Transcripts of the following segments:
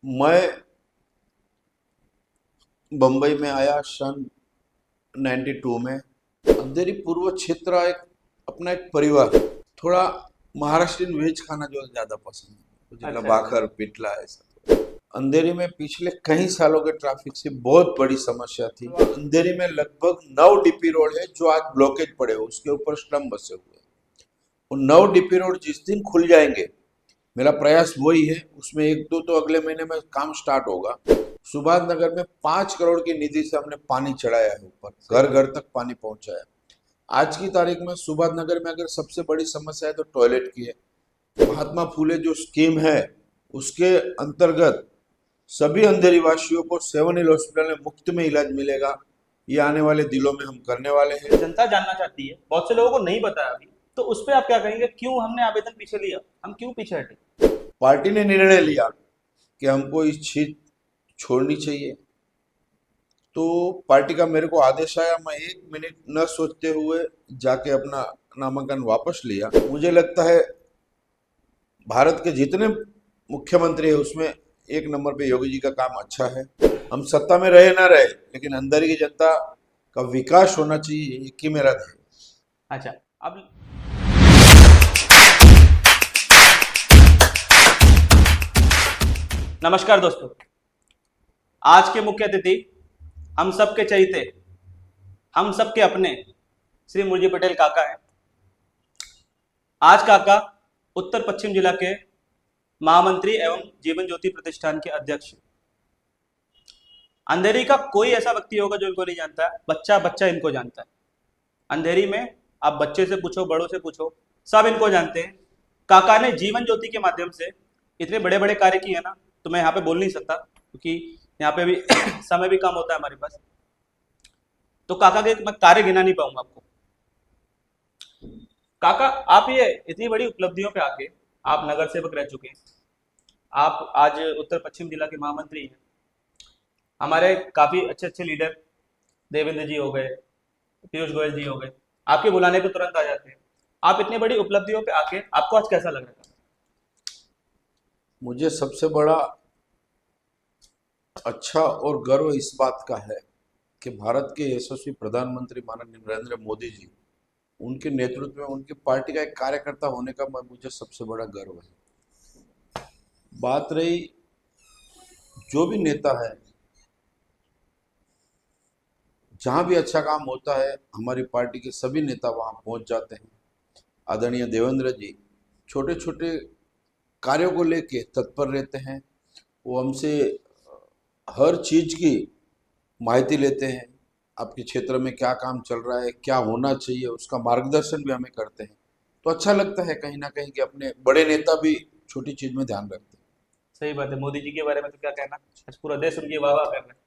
मैं बम्बई में आया सन 92 में। अंधेरी पूर्व क्षेत्र एक अपना एक परिवार, थोड़ा महाराष्ट्रियन वेज खाना जो ज्यादा पसंद है मुझे, अच्छा अच्छा। लबाखर पिटला ऐसा। अंधेरी में पिछले कई सालों के ट्रैफिक से बहुत बड़ी समस्या थी। तो आप अंधेरी में लगभग 9 डीपी रोड है जो आज ब्लॉकेज पड़े हुए, उसके ऊपर स्लम बसे हुए हैं। और 9 डीपी रोड जिस दिन खुल जाएंगे, मेरा प्रयास वही है, उसमें एक दो तो अगले महीने में काम स्टार्ट होगा। सुभाष नगर में 5 करोड़ की निधि से हमने पानी चढ़ाया है, ऊपर सही घर बात घर तक पानी पहुंचाया। आज की तारीख में सुभाष नगर में अगर सबसे बड़ी समस्या है तो टॉयलेट की है। महात्मा फूले जो स्कीम है, उसके अंतर्गत सभी अंधेरी वासियों को 7 हिल हॉस्पिटल में मुफ्त में इलाज मिलेगा। ये आने वाले दिनों में हम करने वाले हैं। है, जनता जानना चाहती है, बहुत से लोगों को नहीं पता है अभी। तो उस पे आप क्या कहेंगे, क्यों हमने आवेदन पीछे लिया, हम क्यों पीछे हटे? पार्टी ने निर्णय लिया कि हमको इस चीज छोड़नी चाहिए, तो पार्टी का मेरे को आदेश आया। मैं 1 मिनट न सोचते हुए जाके अपना नामांकन वापस लिया। मुझे लगता है भारत के जितने मुख्यमंत्री है उसमें एक नंबर पे योगी जी का काम अच्छा है। हम सत्ता में रहे ना रहे, लेकिन अंदर की जनता का विकास होना चाहिए, एक ही मेरा ध्येय है। अच्छा। अब नमस्कार दोस्तों, आज के मुख्य अतिथि हम सबके चहीते, हम सबके अपने श्री मुरजी पटेल काका हैं। आज काका उत्तर पश्चिम जिला के महामंत्री एवं जीवन ज्योति प्रतिष्ठान के अध्यक्ष हैं। अंधेरी का कोई ऐसा व्यक्ति होगा जो इनको नहीं जानता है, बच्चा बच्चा इनको जानता है। अंधेरी में आप बच्चे से पूछो, बड़ों से पूछो, सब इनको जानते हैं। काका ने जीवन ज्योति के माध्यम से इतने बड़े बड़े कार्य किए हैं ना, तो मैं यहाँ पे बोल नहीं सकता क्योंकि यहाँ पे भी समय भी कम होता है हमारे पास। तो काका के मैं कार्य गिना नहीं पाऊंगा आपको। काका, आप ये इतनी बड़ी उपलब्धियों पे आके, आप नगर सेवक रह चुके हैं, आप आज उत्तर पश्चिम जिला के महामंत्री हैं। हमारे काफी अच्छे अच्छे लीडर, देवेंद्र जी हो गए, पीयूष गोयल जी हो गए, आपके बुलाने पे तुरंत आ जाते हैं। आप इतनी बड़ी उपलब्धियों पे आके आपको आज कैसा लग रहा मुझे सबसे बड़ा अच्छा और गर्व इस बात का है कि भारत के यशस्वी प्रधानमंत्री माननीय नरेंद्र मोदी जी, उनके नेतृत्व में उनकी पार्टी का एक कार्यकर्ता होने का मुझे सबसे बड़ा गर्व है। बात रही जो भी नेता है, जहां भी अच्छा काम होता है हमारी पार्टी के सभी नेता वहां पहुंच जाते हैं। आदरणीय देवेंद्र जी छोटे छोटे कार्यों को लेके तत्पर रहते हैं। वो हमसे हर चीज की माहिती लेते हैं। आपके क्षेत्र में क्या काम चल रहा है, क्या होना चाहिए, उसका मार्गदर्शन भी हमें करते हैं। तो अच्छा लगता है कहीं ना कहीं कि अपने बड़े नेता भी छोटी चीज में ध्यान रखते हैं। है? सही बात है, मोदी जी के बारे में तो क्या कहना, आज पूरा देश उनकी वाह वाह कर रहा है।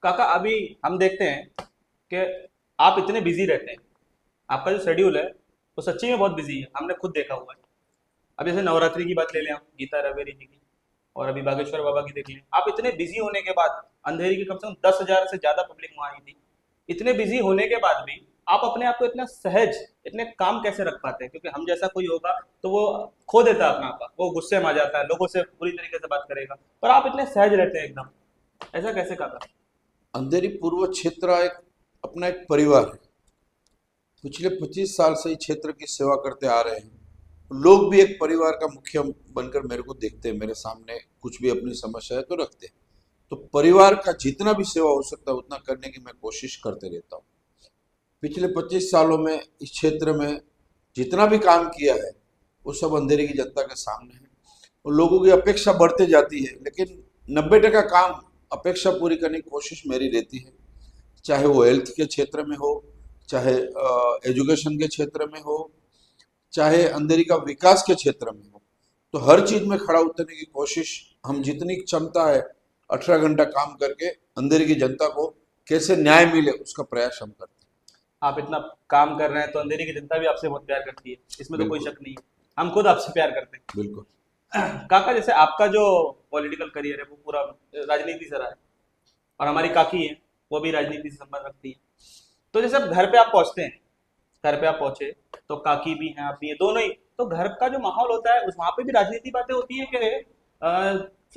काका, अभी हम देखते हैं कि आप इतने बिजी रहते हैं, आपका जो शेड्यूल है वो सच्ची में बहुत बिजी है, हमने खुद देखा हुआ है। अब जैसे नवरात्रि की बात ले लें हम, गीता रवेरी जी की, और अभी बागेश्वर बाबा की देख लें। आप इतने बिजी होने के बाद, अंधेरी की कम से कम 10,000 से ज्यादा पब्लिक वहां आई थी, इतने बिजी होने के बाद भी आप अपने आप को इतना सहज, इतने काम कैसे रख पाते हैं? क्योंकि हम जैसा कोई होगा तो वो खो देता है अपना आपा, वो गुस्से में आ जाता है, लोगों से बुरी तरीके से बात करेगा, पर आप इतने सहज रहते हैं एकदम, ऐसा कैसे काका? अंधेरी पूर्व क्षेत्र एक अपना एक परिवार है। पिछले 25 साल से इस क्षेत्र की सेवा करते आ रहे हैं। लोग भी एक परिवार का मुखिया बनकर मेरे को देखते हैं, मेरे सामने कुछ भी अपनी समस्या है तो रखते हैं। तो परिवार का जितना भी सेवा हो सकता है उतना करने की मैं कोशिश करते रहता हूँ। पिछले 25 सालों में इस क्षेत्र में जितना भी काम किया है वो सब अंधेरी की जनता के सामने है। और लोगों की अपेक्षा बढ़ते जाती है, लेकिन 90% काम अपेक्षा पूरी करने की कोशिश मेरी रहती है। चाहे वो हेल्थ के क्षेत्र में हो, चाहे एजुकेशन के क्षेत्र में हो, चाहे अंधेरी का विकास के क्षेत्र में हो। तो हर चीज में खड़ा उतरने की कोशिश, हम जितनी क्षमता है 18 घंटा काम करके अंधेरी की जनता को कैसे न्याय मिले उसका प्रयास हम करते आप इतना काम कर रहे हैं तो अंधेरी की जनता भी आपसे बहुत प्यार करती है, इसमें हैं। तो कोई बिल्कुल। शक नहीं है। हम खुद आपसे प्यार करते हैं। बिल्कुल। काका, जैसे आपका जो पॉलिटिकल करियर है वो पूरा राजनीति से रहा है, और हमारी काकी है, वो भी राजनीति से संबंध रखती है। तो जैसे अब घर पे आप पहुंचते हैं, घर पे आप पहुंचे तो काकी भी हैं, आप भी हैं, दोनों ही। तो घर का जो माहौल होता है उस वहां पे भी राजनीति बातें होती है कि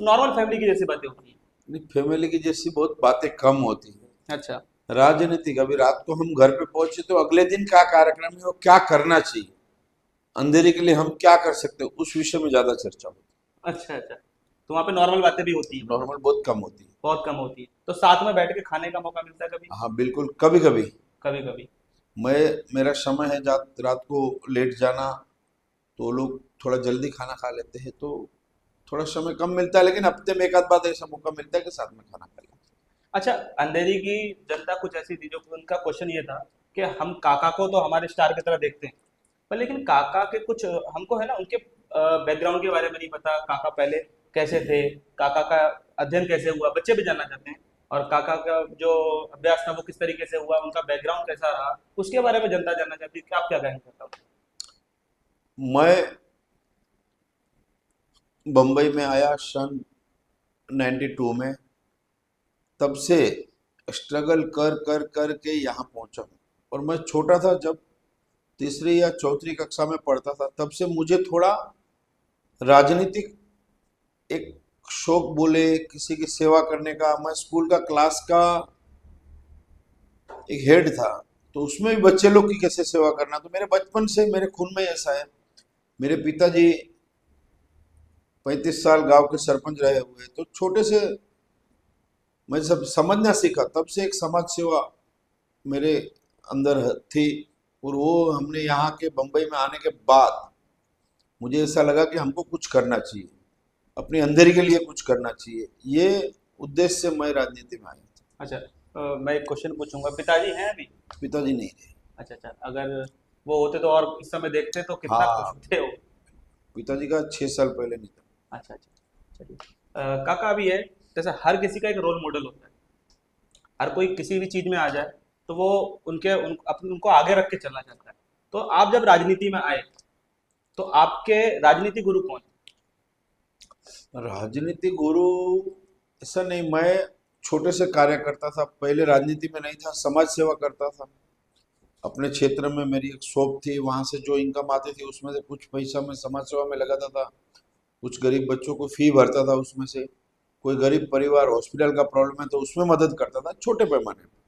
नॉर्मल फैमिली की जैसी बातें होती नहीं, फैमिली की जैसी बहुत बातें कम होती है। हैं। अच्छा। राजनीतिक, अभी रात को हम घर पे पहुंचे तो अगले दिन क्या कार्यक्रम है और क्या करना चाहिए, अंधेरे के लिए हम क्या कर सकते हैं, उस विषय में ज्यादा चर्चा होती अच्छा अच्छा, तो वहाँ पे नॉर्मल बातें भी होती है। हैं, नॉर्मल बहुत कम होती है। बहुत कम होती है। तो साथ में बैठ के खाने का मौका मिलता है कभी? हाँ बिल्कुल, कभी कभी। कभी कभी। मैं, मेरा समय है रात को लेट जाना, तो लोग थोड़ा जल्दी खाना खा लेते हैं, तो थोड़ा समय कम मिलता है, लेकिन हफ्ते में एक आध बार ऐसा मौका मिलता है कि साथ में खाना खा लेते अच्छा, अंधेरी की जनता कुछ ऐसी थी जो उनका क्वेश्चन ये था कि हम काका को तो हमारे स्टार की तरह देखते हैं, पर लेकिन काका के कुछ हमको है ना उनके बैकग्राउंड के बारे में नहीं पता। काका पहले कैसे थे, काका का अध्ययन कैसे हुआ, बच्चे भी जानना चाहते हैं। और काका का जो अभ्यास था वो किस तरीके से हुआ, उनका बैकग्राउंड कैसा रहा, उसके बारे में जनता जानना चाहती है कि आप क्या कहना चाहते हो? हैं। मैं बम्बई में आया सन 92 में, तब से स्ट्रगल कर कर कर के यहाँ पहुंचा हूँ। और मैं छोटा था, जब तीसरी या चौथी कक्षा में पढ़ता था, तब से मुझे थोड़ा राजनीतिक एक शौक बोले, किसी की सेवा करने का। मैं स्कूल का क्लास का एक हेड था, तो उसमें भी बच्चे लोग की कैसे सेवा करना, तो मेरे बचपन से मेरे खून में ऐसा है। मेरे पिताजी 35 साल गांव के सरपंच रहे हुए, तो छोटे से मैं सब समझना सीखा, तब से एक समाज सेवा मेरे अंदर थी। और वो हमने यहाँ के बम्बई में आने के बाद मुझे ऐसा लगा कि हमको कुछ करना चाहिए, अपनी अंधेरी के लिए कुछ करना चाहिए, ये उद्देश्य से मैं राजनीति में आया था। अच्छा, मैं एक क्वेश्चन पूछूंगा। पिताजी हैं अभी? पिताजी नहीं थे। अच्छा अच्छा, अगर वो होते तो और इस समय देखते तो कितना खुश हाँ, होते हो? पिताजी का 6 साल पहले नहीं था। अच्छा अच्छा, चलिए। काका अभी है, जैसे हर किसी का एक रोल मॉडल होता है। हर कोई किसी भी चीज में आ जाए तो वो उनको आगे रख के चलना चाहता है। तो आप जब राजनीति में आए तो आपके राजनीति गुरु कौन? राजनीति गुरु ऐसा नहीं, मैं छोटे से कार्य करता था, पहले राजनीति में नहीं था, समाज सेवा करता था। अपने क्षेत्र में मेरी एक शॉप थी, वहां से जो इनकम आती थी उसमें से कुछ पैसा मैं समाज सेवा में लगाता था। कुछ गरीब बच्चों को फी भरता था उसमें से। कोई गरीब परिवार हॉस्पिटल का प्रॉब्लम है तो उसमें मदद करता था, छोटे पैमाने पर।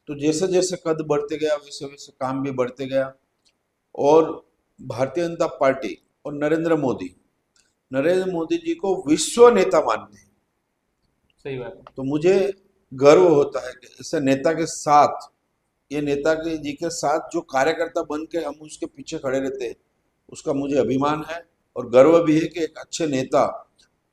तो जैसे जैसे कद बढ़ते गया, वैसे वैसे काम भी बढ़ते गया। और भारतीय जनता पार्टी और नरेंद्र मोदी जी को विश्व नेता मानते हैं। सही बात है। तो मुझे गर्व होता है कि ऐसे नेता के साथ, ये नेता के जी के साथ जो कार्यकर्ता बन के हम उसके पीछे खड़े रहते हैं, उसका मुझे अभिमान है। और गर्व भी है कि एक अच्छे नेता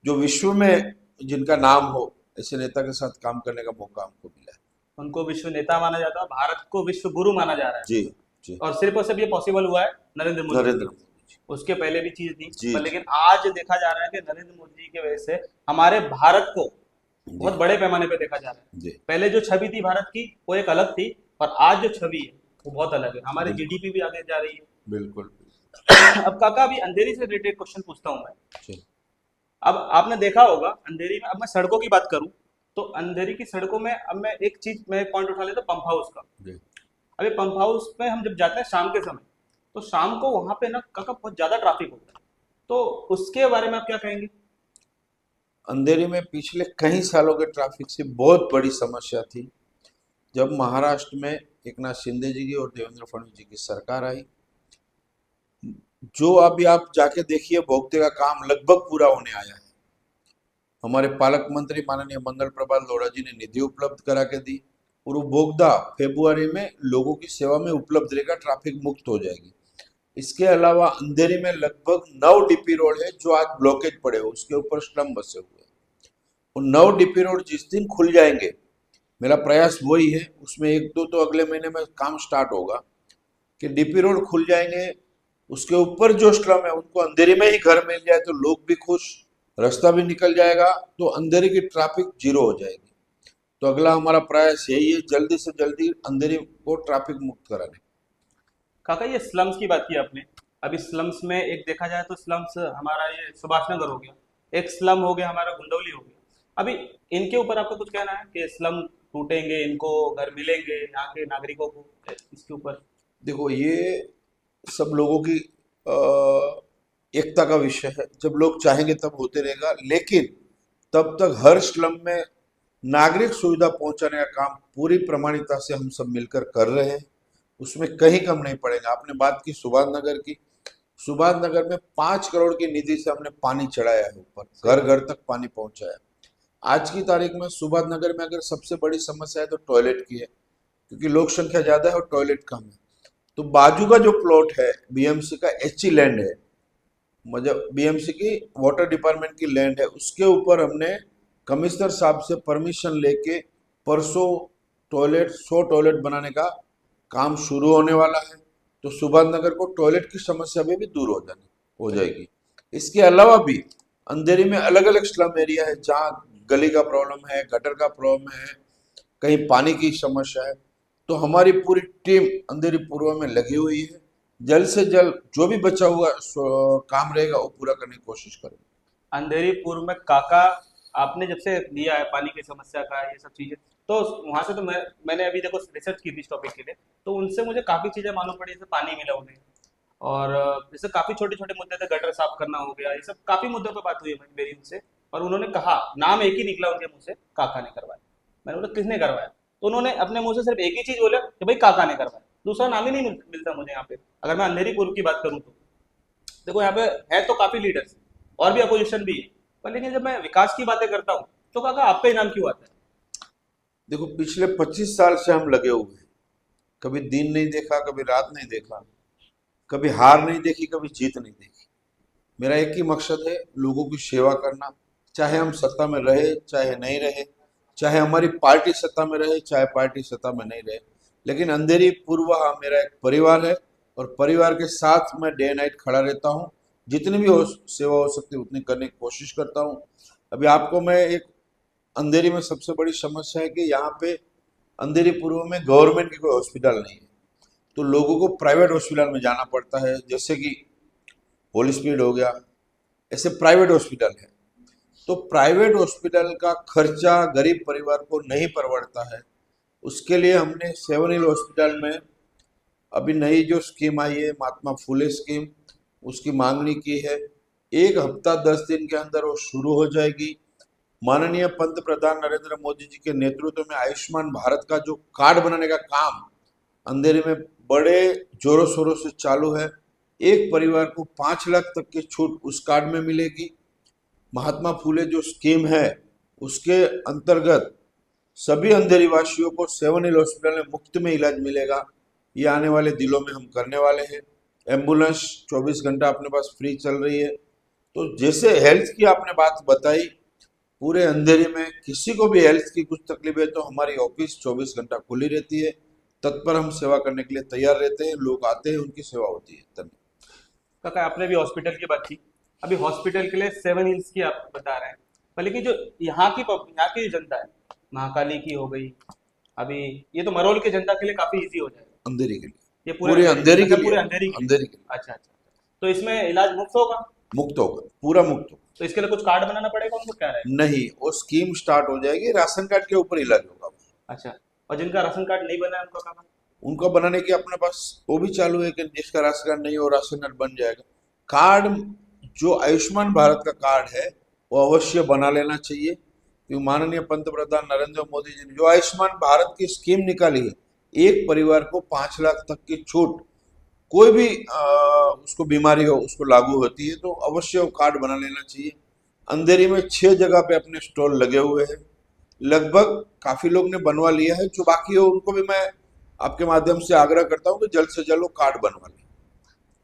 जो विश्व में जिनका नाम हो, ऐसे नेता के साथ काम करने का मौका हमको मिला है। उनको विश्व नेता माना जाता है, भारत को विश्व गुरु माना जा रहा है। जी जी। और सिर्फ ये पॉसिबल हुआ है नरेंद्र मोदी जी नरेंद्र की। मोदी जी। उसके पहले भी चीज थी, जी पर जी लेकिन आज देखा जा रहा है कि नरेंद्र मोदी जी की वजह से हमारे भारत को जी बहुत बड़े पैमाने पे देखा जा रहा है। जी। पहले जो छवि थी भारत की वो एक अलग थी, और आज जो छवि है वो बहुत अलग है। हमारी बिल्कुल जीडीपी भी आगे जा रही है। बिल्कुल। अब काका, अभी अंधेरी से रिलेटेड क्वेश्चन पूछता हूँ मैं। जी अब आपने देखा होगा अंधेरी में, अब मैं सड़कों की बात करूं तो अंधेरी की सड़कों में अब मैं एक चीज, मैं पॉइंट उठा लेता हूं, पंप हाउस का। जी। अभी पंप हाउस में हम जब जाते हैं शाम के समय, तो शाम को वहां पे ना काका बहुत ज्यादा ट्रैफिक होता है। तो उसके बारे में आप क्या कहेंगे? अंधेरी में पिछले कई सालों के ट्रैफिक से बहुत बड़ी समस्या थी। जब महाराष्ट्र में एकनाथ शिंदे जी की और देवेंद्र फडणवीस जी की सरकार आई, जो अभी आप जाके देखिए, भोगते का काम लगभग पूरा होने आया है। हमारे पालक मंत्री माननीय मंगल प्रभात लोढ़ा जी ने निधि उपलब्ध करा के दी, और वो बोगदा फरवरी में लोगों की सेवा में उपलब्ध रहेगा, ट्रैफिक मुक्त हो जाएगी। इसके अलावा अंधेरी में लगभग 9 डीपी रोड है जो आज ब्लॉकेज पड़े हुए, उसके ऊपर स्लम बसे हुए हैं। और 9 डीपी रोड जिस दिन खुल जाएंगे, मेरा प्रयास वही है, उसमें एक दो तो अगले महीने में काम स्टार्ट होगा कि डीपी रोड खुल जाएंगे, उसके ऊपर जो स्लम है उनको अंधेरी में ही घर मिल जाए तो लोग भी खुश, रास्ता भी निकल जाएगा, तो अंधेरी की ट्रैफिक जीरो हो जाएगी। तो अगला हमारा प्रयास यही है, जल्दी से जल्दी अंधेरी को ट्रैफिक मुक्त कराने। काका, ये स्लम्स की बात की आपने। अभी स्लम्स में एक देखा जाए तो स्लम्स हमारा ये सुभाष नगर हो गया, एक स्लम हो गया हमारा गुंडौली हो गया। अभी इनके ऊपर आपका कुछ कहना है कि स्लम टूटेंगे, इनको घर मिलेंगे यहाँ के नागरिकों को, इसके ऊपर? देखो, ये सब लोगों की एकता का विषय है, जब लोग चाहेंगे तब होते रहेगा। लेकिन तब तक हर स्लम में नागरिक सुविधा पहुंचाने का काम पूरी प्रमाणिकता से हम सब मिलकर कर रहे हैं। उसमें कहीं कम नहीं पड़ेगा। आपने बात की सुभाष नगर की, सुभाष नगर में 5 करोड़ की निधि से हमने पानी चढ़ाया है, ऊपर घर घर तक पानी पहुंचाया। आज की तारीख में सुभाष नगर में अगर सबसे बड़ी समस्या है तो टॉयलेट की है, क्योंकि लोक संख्या ज्यादा है और टॉयलेट कम है। तो बाजू का जो प्लॉट है बीएमसी का, एचई लैंड है, मतलब बीएमसी की वाटर डिपार्टमेंट की लैंड है, उसके ऊपर हमने कमिश्नर साहब से परमिशन लेके परसों 100 टॉयलेट बनाने का काम शुरू होने वाला है। तो सुभाष नगर को टॉयलेट की समस्या भी दूर हो जाएगी। इसके अलावा भी अंधेरी में अलग अलग स्लम एरिया है जहाँ गली का प्रॉब्लम है, गटर का प्रॉब्लम है, कहीं पानी की समस्या है। तो हमारी पूरी टीम अंधेरी पूर्व में लगी हुई है। जल्द से जल्द जो भी बचा हुआ काम रहेगा वो पूरा करने की कोशिश करेंगे। अंधेरी पूर्व में काका, आपने जब से लिया है पानी की समस्या का ये सब चीजें, तो वहां से तो मैंने अभी देखो रिसर्च की थी इस टॉपिक के लिए, तो उनसे मुझे काफी चीजें मालूम पड़ी, जैसे पानी मिला उन्हें, और जैसे काफी छोटे छोटे मुद्दे थे, गटर साफ करना हो गया, ये सब काफी मुद्दों पर बात हुई है मेरी उनसे। और उन्होंने कहा, नाम एक ही निकला उनके मुंह से, काका ने करवाया। मैंने बोला किसने करवाया, तो उन्होंने अपने मुंह से सिर्फ एक ही चीज बोला कि भाई काका ने करवाया, दूसरा नाम ही नहीं मिलता मुझे यहाँ पे। अगर मैं अंधेरी पूर्व की बात करूँ तो देखो यहाँ पे है तो काफी लीडर्स और भी अपोजिशन भी है, पर लेकिन जब मैं विकास की बातें करता हूँ तो काका आपका ही नाम क्यों आता है? देखो पिछले 25 साल से हम लगे हुए हैं। कभी दिन नहीं देखा, कभी रात नहीं देखा, कभी हार नहीं देखी, कभी जीत नहीं देखी। मेरा एक ही मकसद है, लोगों की सेवा करना। चाहे हम सत्ता में रहे चाहे नहीं रहे, चाहे हमारी पार्टी सत्ता में रहे चाहे पार्टी सत्ता में नहीं रहे, लेकिन अंधेरी पूर्व मेरा एक परिवार है और परिवार के साथ मैं डे नाइट खड़ा रहता हूँ। जितनी भी सेवा हो सकती है उतनी करने की कोशिश करता हूँ। अभी आपको मैं एक, अंधेरी में सबसे बड़ी समस्या है कि यहाँ पे अंधेरी पूर्व में गवर्नमेंट की कोई हॉस्पिटल नहीं है, तो लोगों को प्राइवेट हॉस्पिटल में जाना पड़ता है, जैसे कि होली स्पीड हो गया, ऐसे प्राइवेट हॉस्पिटल है। तो प्राइवेट हॉस्पिटल का खर्चा गरीब परिवार को नहीं परवड़ता है। उसके लिए हमने 7 हिल हॉस्पिटल में अभी नई जो स्कीम आई है, महात्मा फुले स्कीम, उसकी मांगनी की है। 1 हफ्ता 10 दिन के अंदर वो शुरू हो जाएगी। माननीय पंत प्रधान नरेंद्र मोदी जी के नेतृत्व में आयुष्मान भारत का जो कार्ड बनाने का काम अंधेरी में बड़े जोरों शोरों से चालू है। एक परिवार को 5 लाख तक की छूट उस कार्ड में मिलेगी। महात्मा फुले जो स्कीम है उसके अंतर्गत सभी अंधेरी वासियों को 7 हिल हॉस्पिटल में मुफ्त में इलाज मिलेगा। ये आने वाले दिनों में हम करने वाले हैं। एम्बुलेंस 24 घंटा अपने पास फ्री चल रही है। तो जैसे हेल्थ की आपने बात बताई, पूरे अंधेरी में किसी को भी हेल्थ की कुछ तकलीफ है तो हमारी ऑफिस 24 घंटा खुली रहती है। तत्पर हम सेवा करने के लिए तैयार रहते हैं। लोग आते हैं, उनकी सेवा होती है। धन्यवाद। काका आपने भी हॉस्पिटल की बात की, अभी हॉस्पिटल के लिए 7 हिल्स की आप बता रहे हैं, पर लेकिन जो यहाँ की जनता है, महाकाली की हो गई, अभी ये तो मरोल की जनता के लिए काफी इजी हो जाएगा। अंधेरी के लिए, ये पूरे अंधेरी के लिए, पूरे अंधेरी के लिए। अंधेरी के लिए अच्छा अच्छा, तो इसमें इलाज मुफ्त होगा? मुक्त होगा, पूरा मुक्त होगा। तो इसके लिए कुछ कार्ड बनाना पड़ेगा उनको, क्या रहेगा? नहीं, वो स्कीम स्टार्ट हो जाएगी, राशन कार्ड के ऊपर इलाज होगा। अच्छा, और जिनका राशन कार्ड नहीं बना है उनका काम? उनको बनाने की अपने पास वो भी चालू है कि जिसका राशन कार्ड नहीं हो राशन कार्ड बन जाएगा। कार्ड जो आयुष्मान भारत का कार्ड है वो अवश्य बना लेना चाहिए, क्योंकि माननीय पंत प्रधान नरेंद्र मोदी जी ने जो आयुष्मान भारत की स्कीम निकाली है, एक परिवार को 5 लाख तक की छूट, कोई भी उसको बीमारी हो उसको लागू होती है, तो अवश्य वो कार्ड बना लेना चाहिए। अंधेरी में 6 जगह पे अपने स्टॉल लगे हुए हैं। लगभग काफी लोग ने बनवा लिया है। जो बाकी हो उनको भी मैं आपके माध्यम से आग्रह करता हूँ कि जल्द से जल्द वो कार्ड बनवा लें।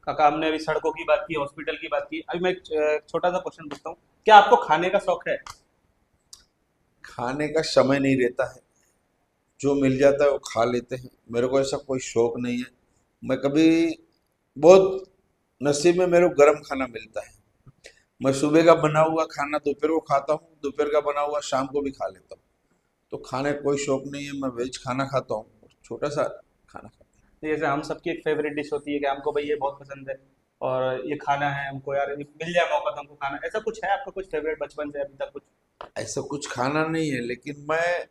काका हमने अभी सड़कों की बात की, हॉस्पिटल की बात की, अभी मैं एक छोटा सा क्वेश्चन पूछता हूँ, क्या आपको खाने का शौक है? खाने का समय नहीं रहता है, जो मिल जाता है वो खा लेते हैं। मेरे को ऐसा कोई शौक नहीं है। मैं कभी, बहुत नसीब में मेरे को गर्म खाना मिलता है। मैं सुबह का बना हुआ खाना दोपहर को खाता हूँ, दोपहर का बना हुआ शाम को भी खा लेता हूँ। तो खाने का कोई शौक नहीं है। मैं वेज खाना खाता हूँ, छोटा सा खाना खाता तो जैसे हम सबकी एक फेवरेट डिश होती है कि हमको भाई ये बहुत पसंद है और ये खाना है हमको, यार ये मिल जाए मौका तो हमको खाना, ऐसा कुछ है आपका कुछ फेवरेट बचपन से अभी तक कुछ? हूँ। ऐसा कुछ खाना नहीं है, लेकिन मैं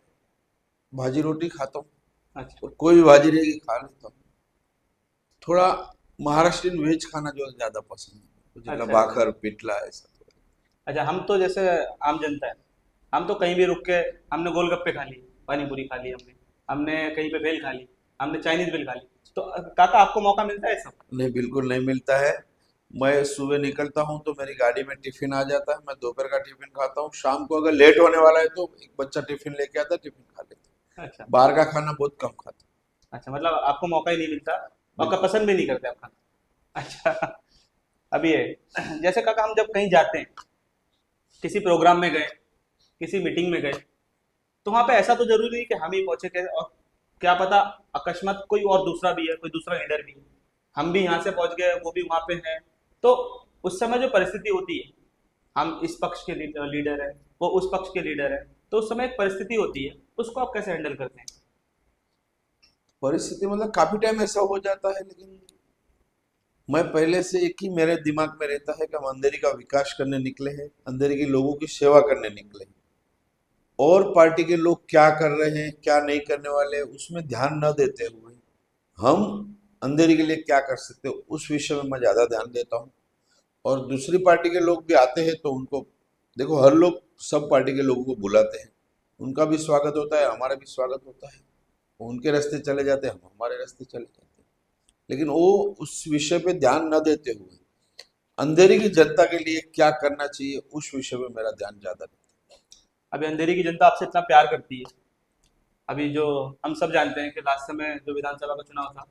भाजी रोटी खाता हूँ अच्छा और कोई भी भाजी रहेगी खा लेता हूँ। थोड़ा महाराष्ट्रियन वेज खाना जो ज़्यादा पसंद है, जितना अच्छा। भाकर पिटला ऐसा। अच्छा, हम तो जैसे आम जनता है, हम तो कहीं भी रुक के हमने गोलगप्पे खा लिए, पानी पूरी खा ली, हमने हमने कहीं पे भेल खा ली, हमने चाइनीज भेल खा ली। तो काका आपको मौका मिलता है सब? नहीं, बिल्कुल नहीं मिलता है। मैं सुबह निकलता हूँ तो मेरी गाड़ी में टिफिन आ जाता है, मैं दोपहर का टिफिन खाता हूँ, शाम को अगर लेट होने वाला है तो एक बच्चा टिफिन लेके आता है, टिफिन खा लेता अच्छा। हूँ। बाहर का खाना बहुत कम खाता अच्छा, मतलब आपको मौका ही नहीं मिलता, हूँ। आपका बिल्कुल। पसंद भी नहीं करते आप खाना। अच्छा। अब ये जैसे काका हम जब कहीं जाते हैं, किसी प्रोग्राम में गए, किसी मीटिंग में गए, तो वहाँ पे ऐसा तो जरूरी नहीं कि हम ही पहुंचे के, और क्या पता अकस्मात कोई और दूसरा भी है, कोई दूसरा लीडर भी है, हम भी यहाँ से पहुंच गए, वो भी वहाँ पे है। तो उस समय जो परिस्थिति होती है, हम इस पक्ष के लीडर है, वो उस पक्ष के लीडर है, तो उस समय एक परिस्थिति होती है, उसको आप कैसे हैंडल करते हैं? परिस्थिति मतलब काफी टाइम ऐसा हो जाता है, लेकिन मैं पहले से एक ही मेरे दिमाग में रहता है कि हम अंधेरी का विकास करने निकले हैं, अंधेरी के लोगों की सेवा करने निकले हैं। और पार्टी के लोग क्या कर रहे हैं, क्या नहीं करने वाले हैं, उसमें ध्यान न देते हुए हम अंधेरी के लिए क्या कर सकते हैं, उस विषय में मैं ज्यादा ध्यान देता हूँ। और दूसरी पार्टी के लोग भी आते हैं तो उनको, देखो हर लोग सब पार्टी के लोगों को बुलाते हैं, उनका भी स्वागत होता है, हमारा भी स्वागत होता है। वो उनके रास्ते चले जाते हैं, हम हमारे रास्ते चले जाते हैं, लेकिन वो उस विषय पे ध्यान न देते हुए अंधेरी की जनता के लिए क्या करना चाहिए, उस विषय में मेरा ध्यान ज्यादा रहता अभी अंधेरी की जनता आपसे इतना प्यार करती है, अभी जो हम सब जानते हैं कि लास्ट समय जो विधानसभा का चुनाव था,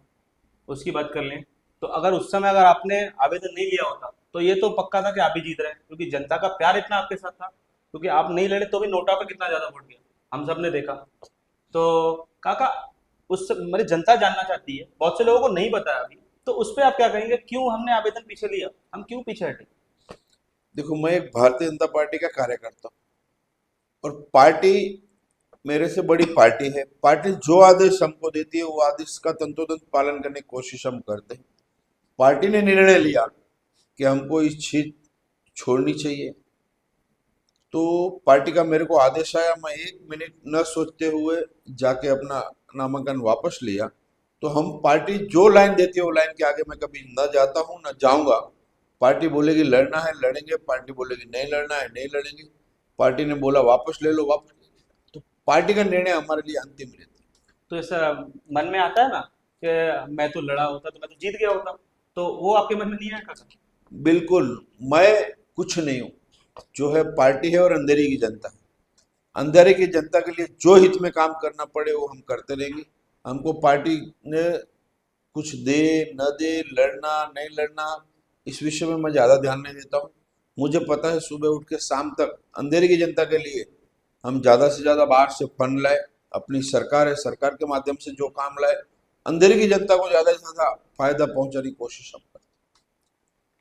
उसकी बात कर लें, तो अगर उस समय अगर आपने आवेदन नहीं लिया होता, तो ये तो पक्का था कि आप ही जीत रहे हैं, क्योंकि जनता का प्यार इतना आपके साथ था, क्योंकि आप नहीं लड़े तो भी नोटा पर कितना ज्यादा वोट गया, हम सब ने देखा। तो काका, मेरी जनता जानना चाहती है, बहुत से लोगों को नहीं पता है अभी, तो उस पर आप क्या कहेंगे, क्यों हमने आवेदन पीछे लिया, हम क्यों पीछे हटे? है। देखो, मैं एक भारतीय जनता पार्टी का कार्यकर्ता हूँ, और पार्टी मेरे से बड़ी पार्टी है। पार्टी जो आदेश हमको देती है वो आदेश का तंतोतंत पालन करने की कोशिश हम करते हैं। पार्टी ने निर्णय लिया कि हमको इस चीज छोड़नी चाहिए, तो पार्टी का मेरे को आदेश आया, मैं एक मिनट न सोचते हुए जाके अपना नामांकन वापस लिया। तो हम पार्टी जो लाइन देती है वो लाइन के आगे मैं कभी न जाता हूँ, न जाऊंगा। पार्टी बोलेगी लड़ना है लड़ेंगे, पार्टी बोलेगी नहीं लड़ना है नहीं लड़ेंगे, पार्टी ने बोला वापस ले लो वापस ले लो। तो पार्टी का निर्णय हमारे लिए अंतिम रहता तो ऐसा मन में आता है ना कि मैं तो लड़ा होता तो मैं तो जीत गया होता, तो वो आपके मन में नहीं आया काका? है। बिल्कुल। मैं कुछ नहीं हूँ, जो है पार्टी है और अंधेरी की जनता है। अंधेरे की जनता के लिए जो हित में काम करना पड़े वो हम करते रहेंगे। हमको पार्टी ने कुछ दे न दे, लड़ना नहीं लड़ना, इस विषय में मैं ज्यादा ध्यान नहीं देता हूँ। मुझे पता है सुबह उठ के शाम तक अंधेरी की जनता के लिए हम ज्यादा से ज्यादा बाहर से फंड लाए, अपनी सरकार है सरकार के माध्यम से जो काम लाए, अंधेरी की जनता को ज्यादा से ज्यादा फायदा पहुंचाने की कोशिश हम करते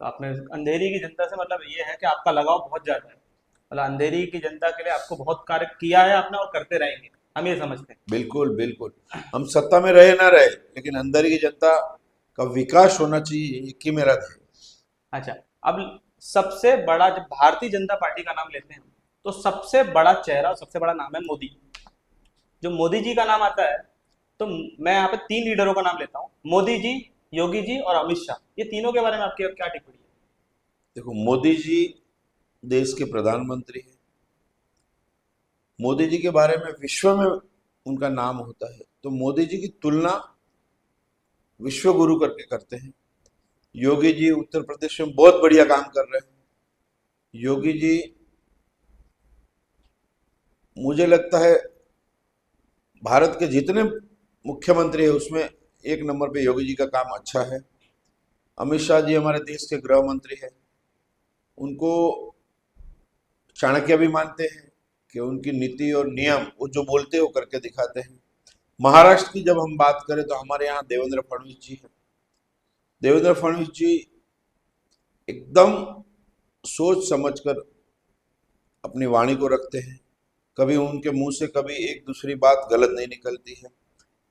तो आपने अंधेरी की जनता से मतलब ये है कि आपका लगाव बहुत ज्यादा है, मतलब अंधेरी की जनता के लिए आपको बहुत कार्य किया है आपने और करते रहेंगे, हम ये समझते हैं। हैं। बिल्कुल बिल्कुल। हम सत्ता में रहे ना रहे, लेकिन अंधेरी की जनता का विकास होना चाहिए, एक ही मेरा ध्येय है। अच्छा। अब सबसे बड़ा, जब भारतीय जनता पार्टी का नाम लेते हैं, तो सबसे बड़ा चेहरा, सबसे बड़ा नाम है मोदी। जो मोदी जी का नाम आता है, तो मैं यहाँ पे तीन लीडरों का नाम लेता हूँ, मोदी जी, योगी जी और अमित शाह, ये तीनों के बारे में आपकी क्या टिप्पणी है? देखो, मोदी जी देश के प्रधानमंत्री हैं। मोदी जी के बारे में विश्व में उनका नाम होता है, तो मोदी जी की तुलना विश्व गुरु करके करते हैं। योगी जी उत्तर प्रदेश में बहुत बढ़िया काम कर रहे हैं। योगी जी, मुझे लगता है भारत के जितने मुख्यमंत्री है उसमें एक नंबर पे योगी जी का काम अच्छा है। अमित शाह जी हमारे देश के गृह मंत्री है, उनको चाणक्य भी मानते हैं कि उनकी नीति और नियम वो जो बोलते हैं वो करके दिखाते हैं। महाराष्ट्र की जब हम बात करें तो हमारे यहाँ देवेंद्र फडणवीस जी हैं। देवेंद्र फडणवीस जी एकदम सोच समझकर अपनी वाणी को रखते हैं, कभी उनके मुंह से कभी एक दूसरी बात गलत नहीं निकलती है।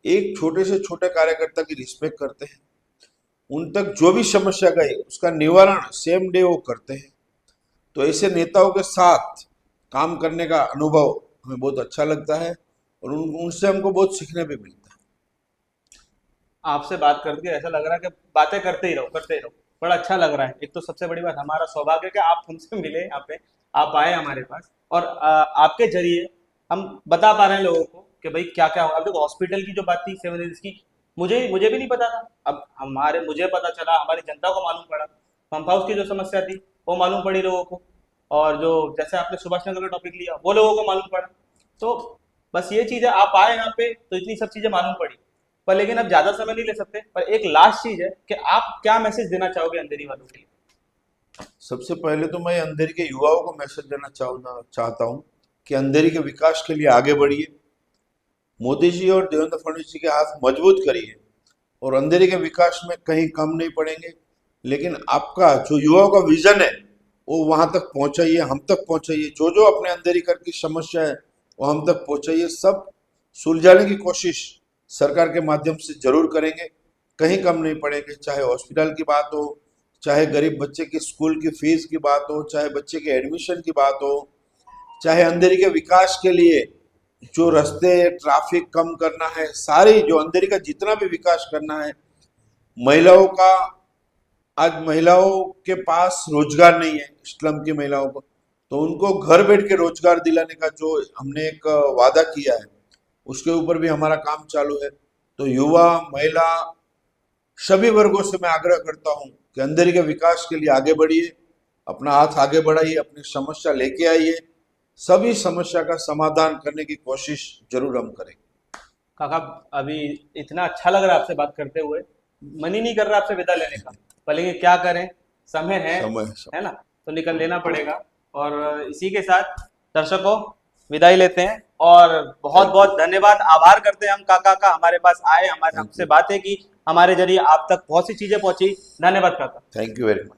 एक छोटे से छोटे कार्यकर्ता की रिस्पेक्ट करते हैं, उन तक जो भी समस्या गई उसका निवारण सेम डे वो करते हैं। तो ऐसे नेताओं के साथ काम करने का अनुभव हमें बहुत अच्छा लगता है, और उनसे हमको बहुत सीखने भी मिलता है। आपसे बात करके ऐसा लग रहा है कि बातें करते ही रहो, करते ही रहो, बड़ा अच्छा लग रहा है। एक तो सबसे बड़ी बात, हमारा सौभाग्य है कि आप हमसे मिले यहाँ पे, आप आए हमारे पास और आपके जरिए हम बता पा रहे हैं लोगों को कि भाई क्या क्या होगा। अब देखो हॉस्पिटल की जो बात थी 7 डेज की, मुझे मुझे भी नहीं पता था। अब मुझे पता चला, हमारी जनता को मालूम पड़ा। पंप हाउस की जो समस्या थी वो मालूम पड़ी लोगों को, और जो जैसे आपने सुभाष नगर का टॉपिक लिया वो लोगों को मालूम पड़ा। तो बस ये चीज़ है, आप आए यहाँ पे तो इतनी सब चीज़ें मालूम पड़ी। पर लेकिन अब ज़्यादा समय नहीं ले सकते, पर एक लास्ट चीज़ है कि आप क्या मैसेज देना चाहोगे अंधेरी वालों के लिए? सबसे पहले तो मैं अंधेरी के युवाओं को मैसेज देना चाहता हूँ कि अंधेरी के विकास के लिए आगे बढ़िए, मोदी जी और देवेंद्र फडणवीस जी के हाथ मजबूत करिए, और अंधेरी के विकास में कहीं कम नहीं पड़ेंगे। लेकिन आपका जो युवाओं का विजन है वो वहां तक पहुंचाइए, हम तक पहुंचाइए। जो जो अपने अंधेरी कर की समस्या है वो हम तक पहुंचाइए। सब सुलझाने की कोशिश सरकार के माध्यम से जरूर करेंगे, कहीं कम नहीं पड़ेंगे। चाहे हॉस्पिटल की बात हो, चाहे गरीब बच्चे की स्कूल की फीस की बात हो, चाहे बच्चे के एडमिशन की बात हो, चाहे अंधेरी के विकास के लिए जो रास्ते ट्रैफिक कम करना है, सारी जो अंधेरी का जितना भी विकास करना है। महिलाओं का, आज महिलाओं के पास रोजगार नहीं है, स्लम की महिलाओं को, तो उनको घर बैठ के रोजगार दिलाने का जो हमने एक वादा किया है उसके ऊपर भी हमारा काम चालू है। तो युवा, महिला, सभी वर्गों से मैं आग्रह करता हूं कि अंधेरी के विकास के लिए आगे बढ़िए, अपना हाथ आगे बढ़ाइए, अपनी समस्या लेके आइए। सभी समस्या का समाधान करने की कोशिश जरूर हम करेंगे। काका, अभी इतना अच्छा लग रहा है आपसे बात करते हुए, मन ही नहीं कर रहा आपसे विदा लेने का। पर लेकिन क्या करें, समय समय है ना, तो निकल लेना पड़ेगा। और इसी के साथ दर्शकों विदाई लेते हैं, और बहुत थैंक बहुत यू, धन्यवाद, आभार करते हैं हम काका का, हमारे पास आए, हमारे थैंक हमसे यू, बातें की, हमारे जरिए आप तक बहुत सी चीजें पहुंची। धन्यवाद काका। Thank you very much.